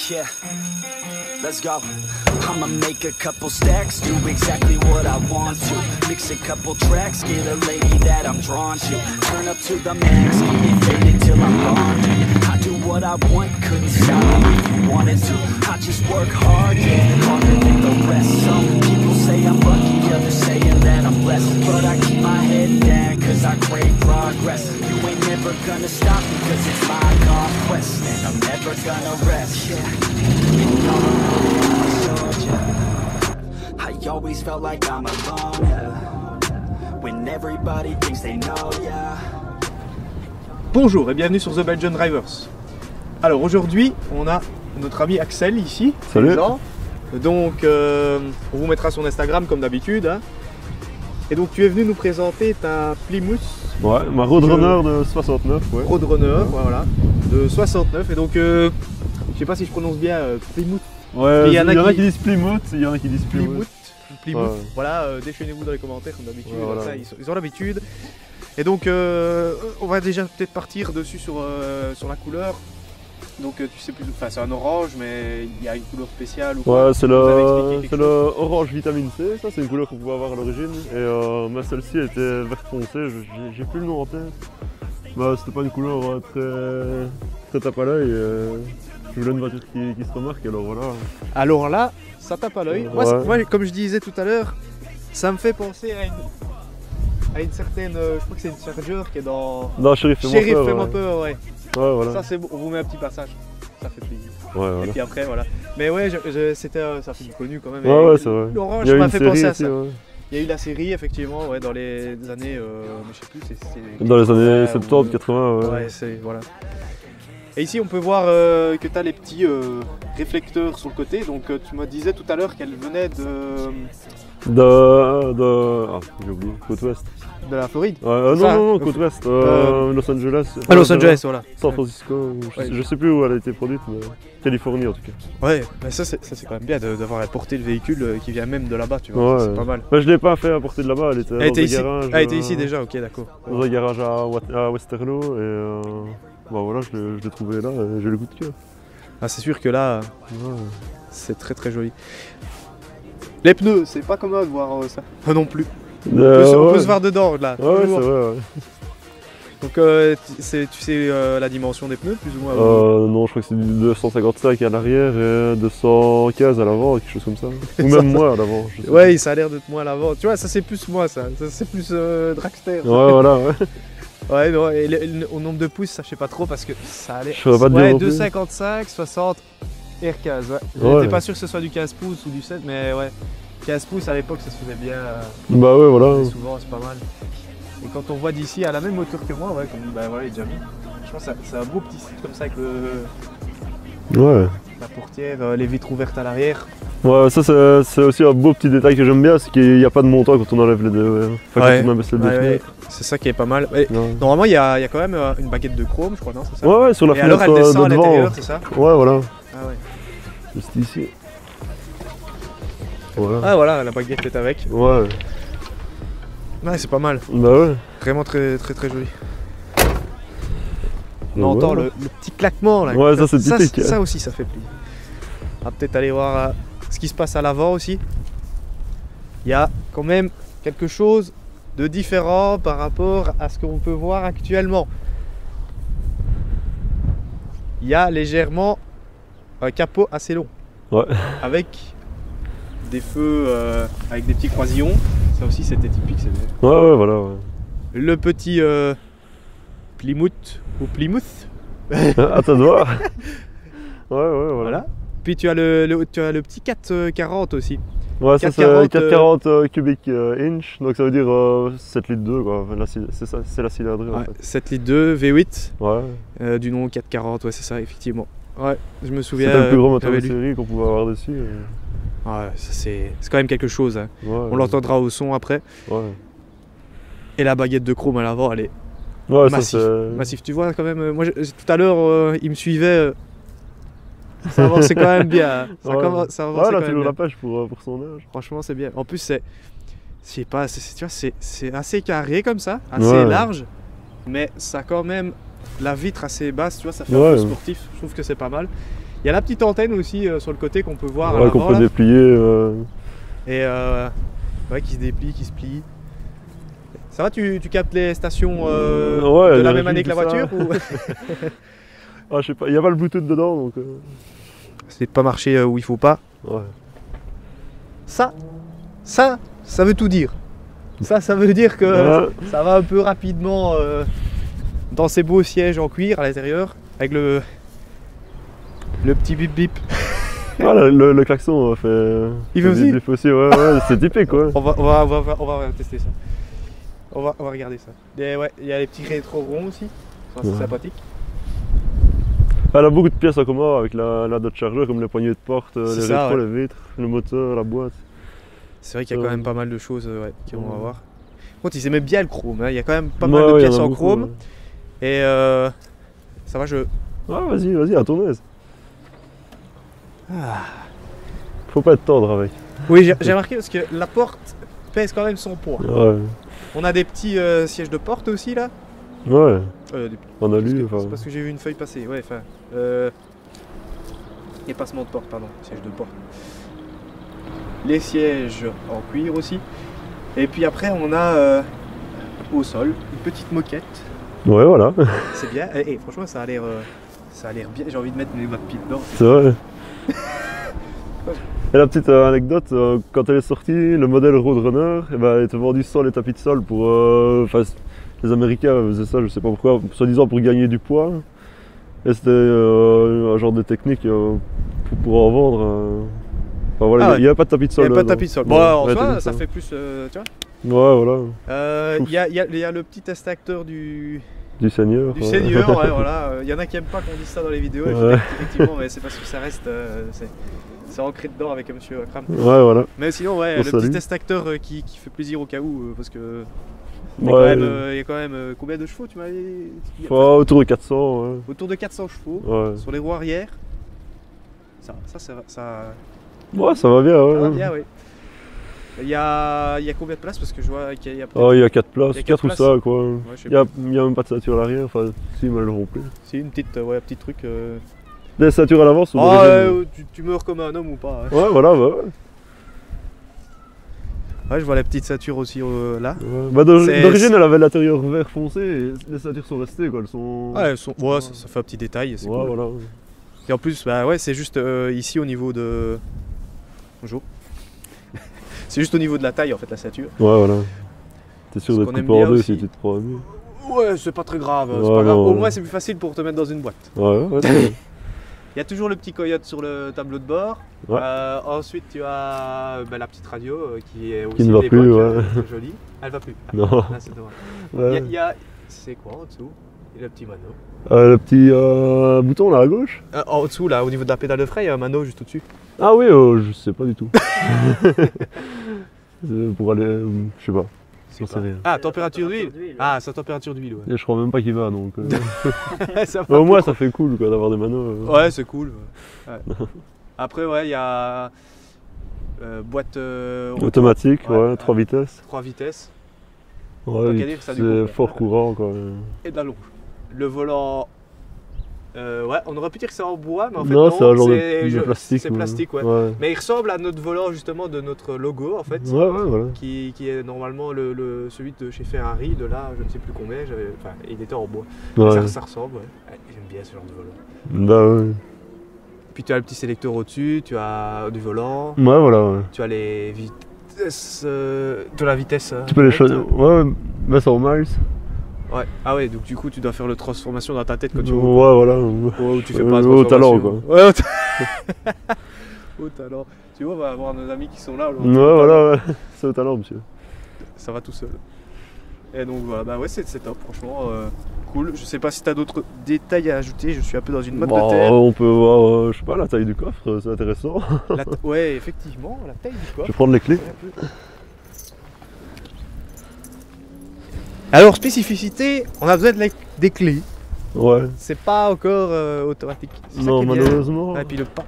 Yeah, let's go. I'ma make a couple stacks, do exactly what I want to. Mix a couple tracks, get a lady that I'm drawn to. Turn up to the max, keep me faded till I'm gone. I do what I want, couldn't stop me if you wanted to. I just work hard, yeah, harder than the rest. Some people say I'm lucky, others saying that I'm blessed. But I keep my head down, cause I crave progress. You ain't never gonna stop me, cause it's my conquest. And I'm never gonna rest, yeah. I always felt like I'm alone, yeah. When everybody thinks they know, yeah. Bonjour et bienvenue sur The Belgian Drivers. Alors aujourd'hui, on a notre ami Axel ici. Salut. Donc on vous mettra son Instagram comme d'habitude. Hein. Et donc tu es venu nous présenter ta Plymouth. Ouais, ma Roadrunner de 69. Ouais. Roadrunner, voilà, de 69. Et donc je sais pas si je prononce bien Plymouth. Ouais, il y en a qui disent Plymouth, il y en a qui disent Plymouth. Plymouth. Ouais. Voilà, déchaînez-vous dans les commentaires comme d'habitude. Ouais, voilà. Ils ont l'habitude. Et donc on va déjà peut-être partir dessus sur la couleur. Donc tu sais plus, enfin c'est un orange mais il y a une couleur spéciale ou quoi. Ouais, c'est le orange vitamine C, ça c'est une couleur qu'on pouvait avoir à l'origine. Et mais celle-ci elle était vert foncé, j'ai plus le nom en tête. Bah c'était pas une couleur très tape à l'œil. Je voulais une voiture qui se remarque, alors voilà. Alors là, ça tape à l'œil. Ouais. Moi, comme je disais tout à l'heure, ça me fait penser à une certaine, je crois que c'est une Charger qui est dans Sheriff Fais-moi peur, ouais. Ouais, voilà. Ça c'est bon, on vous met un petit passage, ça fait plaisir. Ouais, voilà. Et puis après, voilà. Mais ouais, c'était, ça fait du connu quand même. Ouais, c'est vrai. L'orange m'a fait penser à ça. Ouais. Il y a eu la série, effectivement, ouais, dans les années, mais je sais plus, c'est dans les années 70, 80, ouais. Ouais, c'est, voilà. Et ici on peut voir que tu as les petits réflecteurs sur le côté, donc tu me disais tout à l'heure qu'elle venait ah, j'ai oublié, côte ouest. De la Floride. Non, côte ouest, Los Angeles. Ah, Los Angeles, voilà. San Francisco, je sais plus où elle a été produite, mais Californie en tout cas. Ouais, mais ça c'est quand même bien d'avoir apporté le véhicule qui vient même de là-bas, tu vois, ouais. C'est pas mal. Bah, je l'ai pas fait apporter de là-bas, elle était dans un garage. Elle était ici déjà, ok, d'accord. Dans un garage à Westerlo et bah voilà, je l'ai trouvé là et j'ai le goût de cœur. Ah, c'est sûr que là, ouais. C'est très très joli. Les pneus, c'est pas commode de voir ça. Non plus. On peut se voir dedans là. Ouais, c'est vrai, ouais. Donc tu sais la dimension des pneus plus ou moins non, je crois que c'est du 255 à l'arrière et 215 à l'avant, quelque chose comme ça. Ou même moi à l'avant. Ouais, ça a l'air d'être moins à l'avant. Tu vois, ça c'est plus moi ça c'est plus dragster. Ouais, voilà, ouais. Ouais, non, et au nombre de pouces, ça je sais pas trop parce que ça a l'air. Je pas ouais, 2,55, 60, R15. Ouais. J'étais pas sûr que ce soit du 15 pouces ou du 7, mais ouais. 15 pouces à l'époque, ça se faisait bien. Bah ouais, voilà. Souvent, c'est pas mal. Et quand on voit d'ici à la même hauteur que moi, ouais, comme bah voilà, il est déjà mis. Je pense que c'est un beau petit site comme ça avec la portière, les vitres ouvertes à l'arrière. Ouais, ça c'est aussi un beau petit détail que j'aime bien, c'est qu'il n'y a pas de montant quand on enlève les deux. Enfin, ouais. Quand on abaisse les deux fenêtres. C'est ça qui est pas mal. Et normalement, il y a quand même une baguette de chrome, je crois, non? C'est ça? Ouais, sur la fenêtre. Alors elle descend à l'intérieur, c'est ça? Ouais, voilà. Ah ouais. Juste ici. Voilà. Ah voilà, la baguette est avec. Ouais. Ouais, c'est pas mal. Bah ouais. Vraiment très très très joli. On entend le petit claquement là. Ouais, ça c'est typique. Ça aussi, ça fait plaisir. On va peut-être aller voir ce qui se passe à l'avant aussi. Il y a quand même quelque chose de différent par rapport à ce qu'on peut voir actuellement. Il y a légèrement un capot assez long. Ouais. Avec des feux avec des petits croisillons. Ça aussi c'était typique, c'est bien. Ouais, voilà. Ouais. Le petit Plymouth ou Plymouth. À ta doigt. Ouais, voilà. Puis tu as le petit 440 aussi. Ouais, ça c'est 440 440 cubic inch, donc ça veut dire 7 litres 2 quoi. C'est la cylindrée ouais, en fait. 7 litres 2, V8, Ouais. du nom 440, ouais c'est ça effectivement. Ouais, je me souviens. C'était le plus gros moteur de j'avais lu. série qu'on pouvait avoir dessus. Ouais, ça, c'est quand même quelque chose. Hein. Ouais, On l'entendra au son après. Ouais. Et la baguette de chrome à l'avant, elle est Ouais, massif. ça c'est. Massif. Tu vois quand même, moi tout à l'heure, il me suivait. Ça avançait quand même bien. Ça Ouais. ça avançait Ouais, quand là même toujours bien. la pêche pour son âge. Franchement, c'est bien. En plus, c'est. Je sais pas, tu vois, c'est assez carré comme ça, assez Ouais. large, mais ça a quand même la vitre assez basse, tu vois, ça fait un Ouais. peu sportif. Je trouve que c'est pas mal. Il y a la petite antenne aussi sur le côté qu'on peut voir à Ouais, qu'on l'avant peut là. déplier. Et ouais, qui se déplie, qui se plie. Ça va, tu captes les stations Ouais, de la j'ai même année que la vu ça. voiture ou... Ah, je sais pas, il n'y a pas le Bluetooth dedans donc. C'est pas marché où il faut pas. Ouais. Ça veut tout dire. Ça veut dire que Ouais. ça va un peu rapidement dans ces beaux sièges en cuir à l'intérieur, avec le petit bip bip. Ah, le klaxon fait. Il fait aussi bip aussi, ouais, c'est typique quoi. On va tester ça. On va regarder ça. Et ouais, il y a les petits rétro ronds aussi. Ça, c'est Ouais. sympathique. Elle a beaucoup de pièces en commun avec la Dodge Charger, comme les poignées de porte, les C'est ça, rétros, ouais. les vitres, le moteur, la boîte. C'est vrai qu'il y a quand même pas mal de choses ouais, qui vont Ouais. avoir. Par contre, ils aimaient bien le chrome. Hein. Il y a quand même pas Ouais, mal de ouais, il y pièces a en beaucoup, chrome. ouais. Et ça va, je. Ah, vas-y, à ton aise. Ah. Faut pas être tendre avec. Oui, j'ai remarqué parce que la porte pèse quand même son poids. Ouais. On a des petits sièges de porte aussi là. Ouais, Des on a Parce lu. que- Enfin. C'est parce que j'ai vu une feuille passer, ouais, enfin. Les passements de porte, pardon, sièges de porte. Les sièges en cuir aussi. Et puis après, on a au sol une petite moquette. Ouais, voilà, C'est bien. Et franchement, ça a l'air bien. J'ai envie de mettre mes doigts de pied dedans. c'est vrai. Et la petite anecdote, quand elle est sortie, le modèle Roadrunner, eh ben, elle était vendue sans les tapis de sol pour. Enfin, les Américains faisaient ça, je sais pas pourquoi, soi-disant pour gagner du poids. Et c'était un genre de technique pour en vendre. Enfin voilà, Ah ouais. il n'y a pas de tapis de Il sol. n'y a pas de non. tapis de sol. Ouais, Bon, en ouais, soi, tapis de ça sol. fait plus. Tu vois. Ouais, voilà, Il y a le petit extracteur du du Seigneur. Seigneur, ouais, voilà. Il y en a qui aiment pas qu'on dise ça dans les vidéos, Ouais. effectivement, mais c'est parce que ça reste. C'est ancré dedans avec monsieur Kram. Ouais, voilà. Mais sinon, ouais, On le salue. petit extracteur qui fait plaisir au cas où, parce que. Ouais, Il y a quand même combien de chevaux tu m'as dit autour de 400, ouais. Autour de 400 chevaux Ouais. sur les roues arrière. Ça Ouais, ça va bien, ouais. va bien, oui. Il y a combien de places parce que je vois qu'il y a Oh, il y a 4 places, Il y a 4 ou quatre ça, quoi. je sais Il y a même pas de ceinture à l'arrière, enfin, si, mais elles l'auront plus. c'est une petite, ouais, un petit truc. Des ceintures à l'avant sont Ah, d'origine. tu meurs comme un homme ou pas hein. Ouais, voilà, bah ouais. Ouais, je vois la petite ceinture aussi là. Ouais. Bah, C'est- d'origine, elle avait l'intérieur vert foncé et les ceintures sont restées, quoi. Elles sont. Ouais, ça fait un petit détail, c'est Ouais, cool. voilà. Et en plus, bah ouais, c'est juste ici au niveau de. Bonjour. C'est juste au niveau de la taille en fait la ceinture. Ouais, voilà. T'es sûr Ce d'être qu'on aime coupé en bien deux aussi. si tu te prends un mur. Ouais, c'est pas très grave, c'est Ouais, pas grave. non, Au ouais. moins c'est plus facile pour te mettre dans une boîte. Ouais, ouais. Il y a toujours le petit coyote sur le tableau de bord. Ouais. Ensuite tu as la petite radio qui est aussi Qui ne va de plus, l'époque, ouais. très jolie. Elle va plus. Ah, Non. là, c'est dommage. Ouais. Il y a c'est quoi en dessous? Il y a le petit mano. Le petit bouton là à gauche. En dessous là, au niveau de la pédale de frein, il y a un mano juste au-dessus. Ah oui, je sais pas du tout. Pour aller. Je sais pas. J'en sais rien. Ah, température d'huile. Ah, c'est température d'huile, ouais. Et je crois même pas qu'il va donc. Ça va Mais au plus moins trop. ça fait cool quoi d'avoir des manos. Ouais, c'est cool. Ouais. Après, ouais, il y a boîte Automatique, Ouais, ouais, 3 vitesses. 3 vitesses Ouais, Donc, à dire que ça a du c'est complet. fort courant quoi. et de la longe. Le volant, ouais, on aurait pu dire que c'est en bois, mais en fait, Non, non, c'est un genre c'est de plastique. C'est plastique, ouais. Ouais, Mais il ressemble à notre volant justement de notre logo en fait, ouais, voilà. qui est normalement celui de chez Ferrari, de là, je ne sais plus combien, enfin, il était en bois. Ouais. Ça ressemble, ouais. Ouais, j'aime bien ce genre de volant. Bah ouais. Puis tu as le petit sélecteur au-dessus, tu as du volant, Ouais, voilà. Ouais. tu as les vitesses, de la vitesse. Tu peux les directe. choisir. Ouais, mais ça en miles. Ouais. Ah ouais, donc du coup tu dois faire la transformation dans ta tête quand Ouais, tu voilà. ou tu fais pas la Au talent transformation. quoi. Ouais, Au talent. Tu vois, on va avoir nos amis qui sont là. Ouais, voilà, ouais. C'est au talent, monsieur. Ça va tout seul. Et donc voilà, bah ouais, c'est top, franchement. Cool. Je sais pas si t'as d'autres détails à ajouter, je suis un peu dans une mode de terre. On peut voir, je sais pas, la taille du coffre, c'est intéressant. Ouais, effectivement, la taille du coffre. Je vais prendre les clés. Alors, spécificité, on a besoin des clés. Ouais. C'est pas encore automatique. Non, malheureusement. Et puis le pas.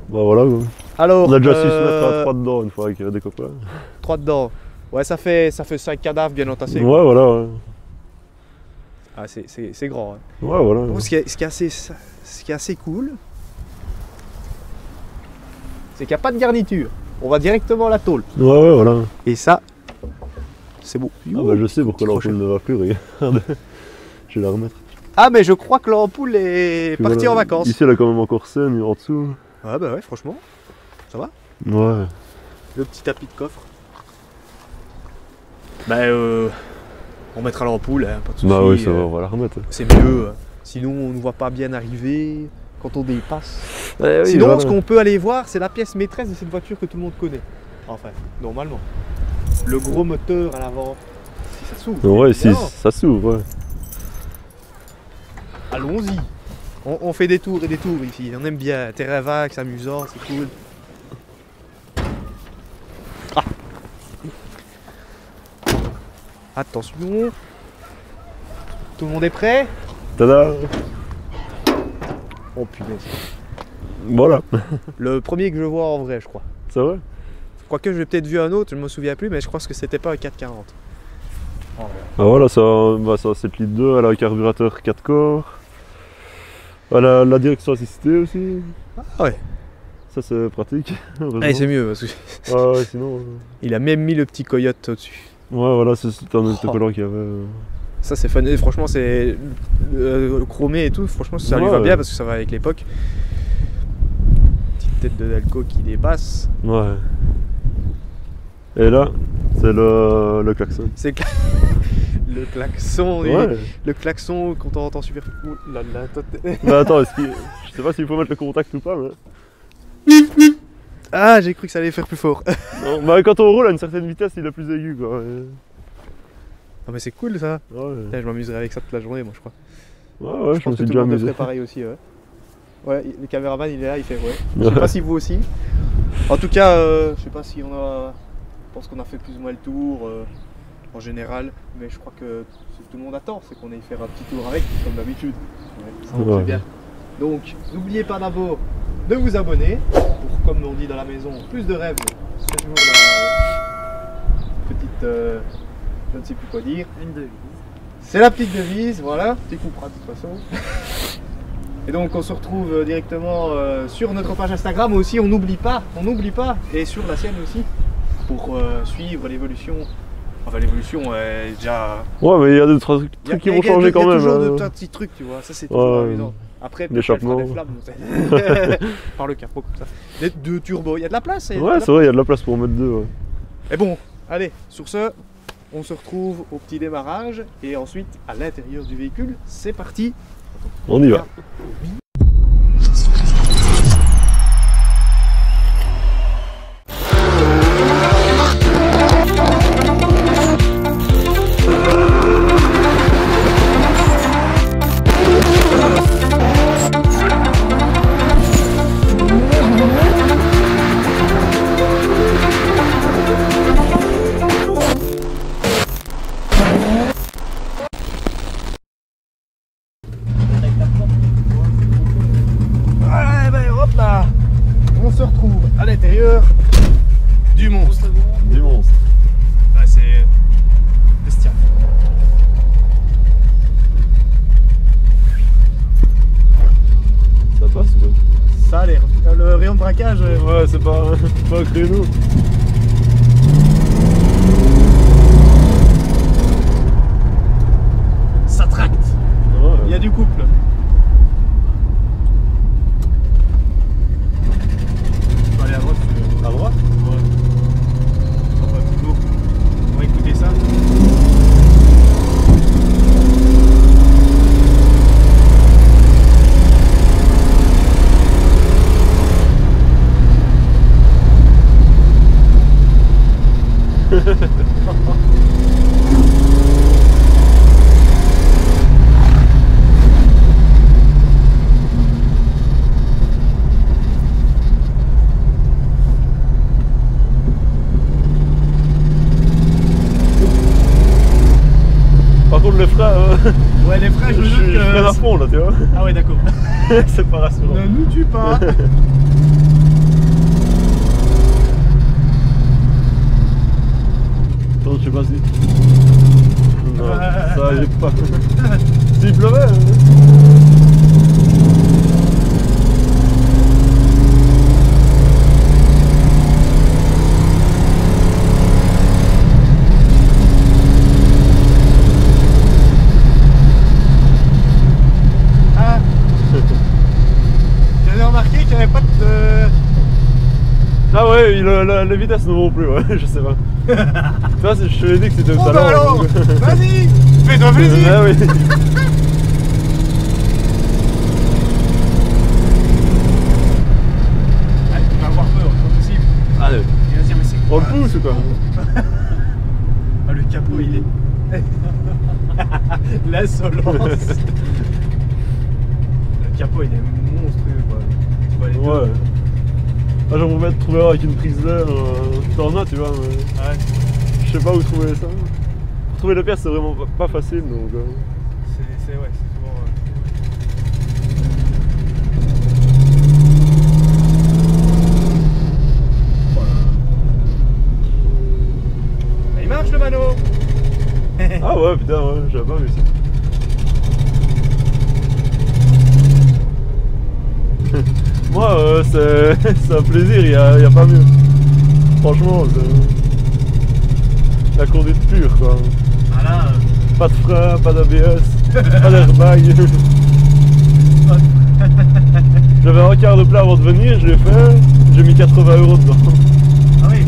Bah voilà quoi. Alors, on a déjà su se mettre à 3 dedans une fois avec des copains. 3 dedans. Ouais, ça fait 5 cadavres bien entassés. Ouais, voilà, ouais. Ah, c'est grand. Hein. Ouais, voilà. Bon, ce qui est assez cool, c'est qu'il n'y a pas de garniture. On va directement à la tôle. Ouais, voilà. Et ça, c'est beau. Ah bah je sais pourquoi l'ampoule ne va plus, regarde. Je vais la remettre. Ah mais je crois que l'ampoule est partie voilà. en vacances. Ici elle a quand même encore scène en dessous. Ah bah ouais, franchement, ça va. Ouais. Le petit tapis de coffre. Bah on mettra l'ampoule, hein, pas de soucis. Bah oui, ça va, on va la remettre. C'est mieux, sinon on ne voit pas bien arriver quand on dépasse. Oui, sinon voilà. Ce qu'on peut aller voir, c'est la pièce maîtresse de cette voiture que tout le monde connaît. Enfin, normalement. Le gros moteur à l'avant, si ça s'ouvre. Ouais, si ça s'ouvre, ouais. Allons-y. On fait des tours et des tours ici, on aime bien. Terrain vague, c'est amusant, c'est cool. Ah. Attention. Tout le monde est prêt? Tada! Oh punaise. Voilà. Le premier que je vois en vrai, je crois. C'est vrai? Quoique je l'ai peut-être vu un autre, je ne me souviens plus, mais je crois que c'était pas un 440. Ah voilà, ça, bah, ça c'est 7 litres 2, elle a un carburateur 4 corps. Elle a la direction assistée aussi. Ah ouais. Ça c'est pratique. Ah, c'est mieux parce que ouais, sinon. Il a même mis le petit coyote au-dessus. Ouais, voilà, c'est un autocollant qu'il y avait. Ça c'est fun, et franchement c'est chromé et tout, franchement ça lui va bien parce que ça va avec l'époque. Petite tête de Delco qui dépasse. Ouais. Et là, c'est le klaxon. C'est le klaxon, ouais. Le klaxon quand on entend super. Ouh là là, toi bah attends, je sais pas s'il faut mettre le contact ou pas, mais. Ah, j'ai cru que ça allait faire plus fort. Non, bah quand on roule à une certaine vitesse, il est plus aigu quoi. Ah mais c'est cool ça. Ouais. Là, je m'amuserai avec ça toute la journée moi je crois. Ouais, je me suis que déjà tout le monde amusé. ferait pareil aussi, ouais. Ouais, le caméraman il est là, il fait ouais. Je sais pas si vous aussi. En tout cas, je sais pas si on a. Je pense qu'on a fait plus ou moins le tour en général, mais je crois que ce que tout le monde attend, c'est qu'on aille faire un petit tour avec, comme d'habitude. Ouais, ça on fait bien. Donc, n'oubliez pas d'abord de vous abonner pour, comme on dit dans la maison, plus de rêves. C'est toujours la petite. Je ne sais plus quoi dire. Une devise. C'est la petite devise, voilà, tu couperas de toute façon. Et donc on se retrouve directement sur notre page Instagram aussi, on n'oublie pas, et sur la sienne aussi, pour suivre l'évolution. Enfin l'évolution est déjà... Ouais mais il y a des trucs qui vont changer quand même. Il y a toujours de petits trucs, tu vois, ça c'est toujours amusant. Après, l'échappement. Des flammes, par le capot comme ça. Des deux turbos, il y a de la place. Ouais c'est vrai, il y a de la place pour mettre deux. Ouais. Et bon, allez, sur ce, on se retrouve au petit démarrage et ensuite à l'intérieur du véhicule. C'est parti. On y va. On se retrouve à l'intérieur du monstre. Du monstre. Ouais, c'est bestial. Ça passe quoi. Ça a l'air. Le rayon de braquage. Ouais, c'est pas un créneau. Ça tracte. Ouais. Il y a du couple. Aller à droite. À droite? Ouais. On va un petit tour. On va écouter ça. Par contre les freins, Ouais, les freins, je me doute je freine à fond là, tu vois. Ah ouais, d'accord. C'est pas rassurant. Ne nous tue pas. Attends, je sais pas si... Non, ça arrive pas. S'il pleuvait... J'avais remarqué qu'il n'y avait pas de... Ah ouais, les vitesses ne vont plus, ouais, je sais pas. Tu vois, je te l'ai dit que c'était Oh tout à bah l'heure. alors, donc- vas-y, fais-toi plaisir. Ah oui. Ah, il va avoir peur, c'est pas possible. Allez, Il va se dire, mais c'est on quoi le pousse ou quoi? Ah, le capot, il est... L'insolence. Le capot, il est monstrueux, quoi. Tu vois les deux. Ouais. Ah, j'aimerais bien te trouver avec une prise d'air, t'en as, tu vois, mais Ouais. je sais pas où trouver ça. Pour trouver les pièces, c'est vraiment pas facile, donc... C'est ouais, c'est souvent... Voilà. Bah, il marche le mano. Ah ouais, putain, ouais, j'avais pas vu ça. Moi, c'est un plaisir, y a pas mieux. Franchement, c'est la conduite pure, quoi. Voilà. Pas de frein, pas d'ABS, pas d'airbag. J'avais un quart de plat avant de venir, je l'ai fait, j'ai mis 80 € dedans. Ah oui.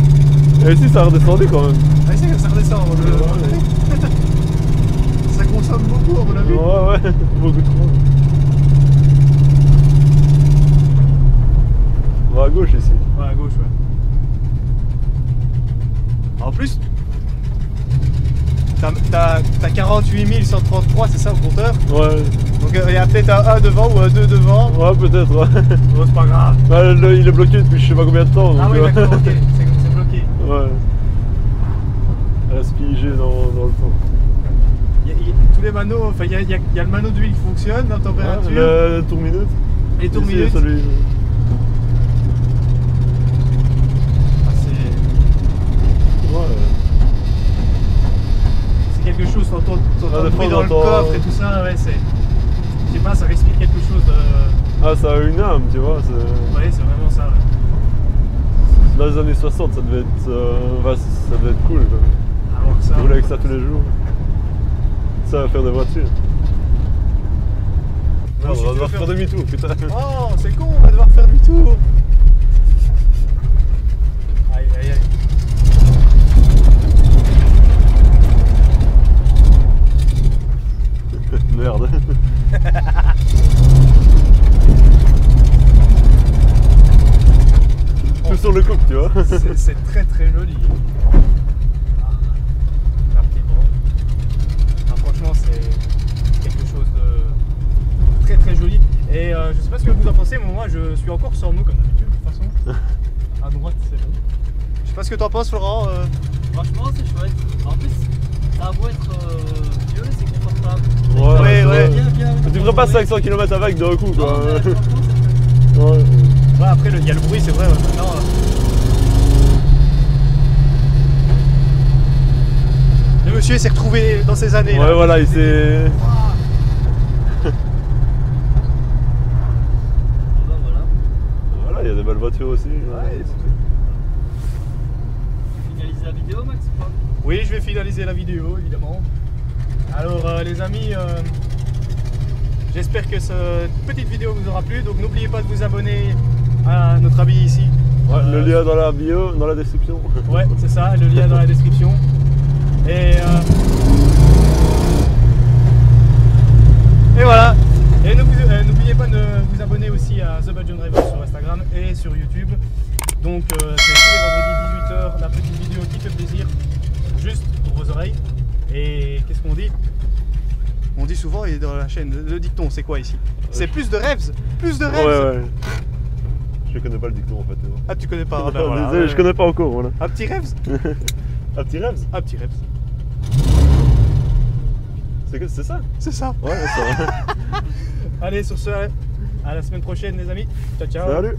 Et ici, ça a redescendu quand même. Ah, c'est que ça redescend. Ça consomme beaucoup, à mon avis. Ouais, beaucoup trop. On va à gauche ici. Ouais, à gauche, ouais. En plus, t'as 48 133, c'est ça au compteur? Ouais, Donc il y a peut-être un 1 devant ou un 2 devant. ouais, peut-être, ouais. Bon, c'est pas grave. Ouais, il est bloqué depuis je sais pas combien de temps. Ah donc, oui, d'accord, ok, c'est bloqué. Ouais. Elle reste figée dans le temps. Tous les manos, enfin il y a le mano d'huile qui fonctionne, la température, Le tour minute. les tours Ici, minutes. celui... Ah, c'est Ouais. quelque chose, t'entends Ah, le des bruit fois, dans le j'entends- coffre et tout ça, ouais, c'est... Je sais pas, ça respire quelque chose de... Ah, ça a une âme, tu vois. Ouais, c'est vraiment ça, ouais. Dans les années 60, ça devait être, ça devait être cool. Quoi. Alors que ça... Rouler avec ça tous les jours. Ça va faire des voitures. Moi Non, aussi, on va tu devoir vas faire demi-tour, putain. Oh, c'est con, on va devoir faire du tour. Aïe, aïe, aïe. Merde. Tout sur le couple, tu vois. C'est très très joli. La petite branche. Ah, franchement, c'est quelque chose de très très joli. Et je sais pas ce que vous en pensez, mais moi je suis encore sans mots comme d'habitude de toute façon. À droite, c'est bon. Je sais pas ce que t'en penses, Florent. Franchement, c'est chouette. En plus, ça a beau être vieux, c'est confortable. Ouais, ouais. Tu ferais pas 500 km avec d'un coup, Non, quoi. mais franchement, c'est Ouais. Ouais, après, il y a le bruit, c'est vrai. Maintenant, le monsieur s'est retrouvé dans ces années. Ouais, voilà, il s'est. ben voilà. Voilà, il y a des belles voitures aussi. Finaliser la vidéo, Max, ou pas? Oui, je vais finaliser la vidéo, évidemment. Alors, les amis, j'espère que cette petite vidéo vous aura plu. Donc, n'oubliez pas de vous abonner à notre ami ici. Ouais, le lien dans la bio, dans la description. Ouais, c'est ça, le lien dans la description. Et voilà. Et n'oubliez pas de vous abonner aussi à The Bad John Driver sur Instagram et sur YouTube. Donc, c'est tous les vendredis 18 h la petite vidéo qui fait plaisir. juste pour vos oreilles. Et qu'est-ce qu'on dit? On dit souvent, et dans la chaîne, le dicton, c'est quoi ici? C'est plus de rêves. Plus de rêves. Ouais, ouais. Je connais pas le dicton en fait. Ah, tu connais pas? Non, ben voilà, désolé, je connais pas encore. Voilà. Un petit rêve. Un petit rêve. Un petit rêve. C'est ça? C'est ça. Ouais, ça va. Allez, sur ce, à la semaine prochaine, les amis. Ciao, ciao. Salut.